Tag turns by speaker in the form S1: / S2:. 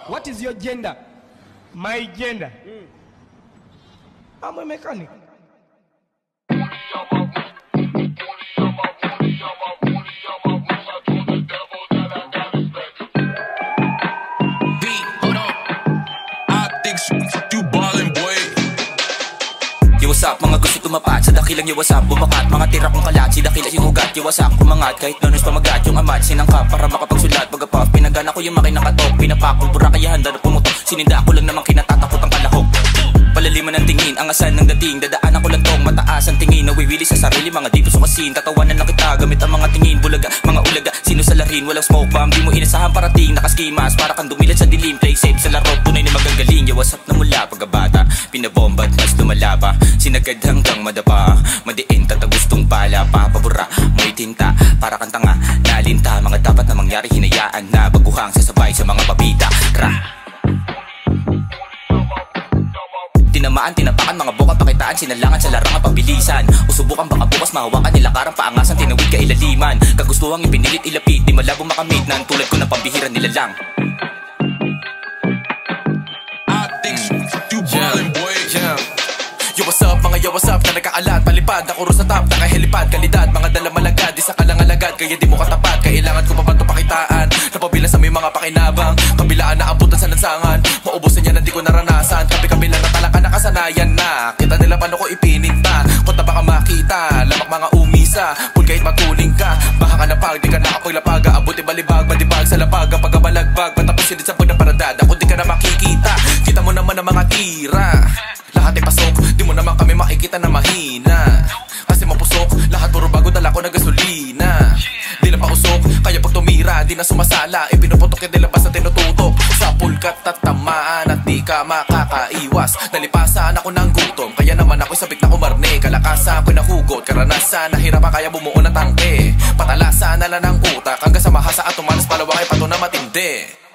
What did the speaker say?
S1: What is your gender?
S2: My gender?
S1: I'm a mechanic.
S3: Iwasak mga gusto tumapat sa dakilang iwasak bumakat mga tira kong kalat si dakila yung ugat iwasak kumangat kahit nonos pamagat yung amat sinangkap para makapagsulat pagapaf pinagana ko yung makinang katok pinapakul pura kaya handa na pumutok sininda ko lang namang kinatatakot ang kalahok palaliman ng tingin angasan ng dating dadaanan ko lang tong mataas ang tingin nawiwili sa sarili mga dito sukasin tatawanan na kita gamit ang mga tingin bulaga mga ulaga sino sa larin walang smoke bomb di mo inasahan parating nakaskimas para kang dumilat sa dilim play safe sa laro tunay na magagaling yawasap na mula pagkabata pinabomba at mas lumalaba sinagad hanggang madapa madiin tatagustong pala papabura may tinta para kang tanga nalinta mga dapat na mangyari hinayaan na baguhang sasabay sa mga babita ra tinamaan, tinapakan, mga buka pakitaan sinalangan sa larangan pagbilisan usubukan baka bukas mahawakan nilakaran paangasan tinawid ka ilaliman kagustuhang ipinilit ilapit di malabo makamit nan tulad ko ng pambihiran nila lang Yo what's up mga yo what's up na nagkakalat palipad nakuro sa top nakahelipad kalidad mga dala malagad di sa kalangalagad kaya di mo katapat kailangan ko pa ba ito pakitaan napabilang sa may mga pakinabang kabilaan na abutan sa lansangan maubusan yan na di ko naranasan kabi-kabilang na talaga nakasanayan na kita nila paano ko ipininta punta baka makita lamak mga umisa pul kahit matuling ka baka ka napag di ka nakapaglapaga abuti balibag badibag sa lapaga pagkabalagbag patapos silid sa pag na paradada kung di ka na makikita kita mo naman ang mga tira lahat ay pasok, di mo naman kami makikita na mahina kasi mapusok, lahat puro bago dala ko na gasolina di na pausok, kaya pag tumira di na sumasala, ipinuputok yung dilabas na tinututok sa pulkat at tamaan at di ka makakaiwas nalipasan ako ng gutom, kaya naman ako'y sabik na kumarne kalakasan ako'y nahugot, karanasan nahirapan kaya bumuo ng tangke patalasan na lang ng utak hanggang sa mahasa at tumalas palawak ay pato na matindi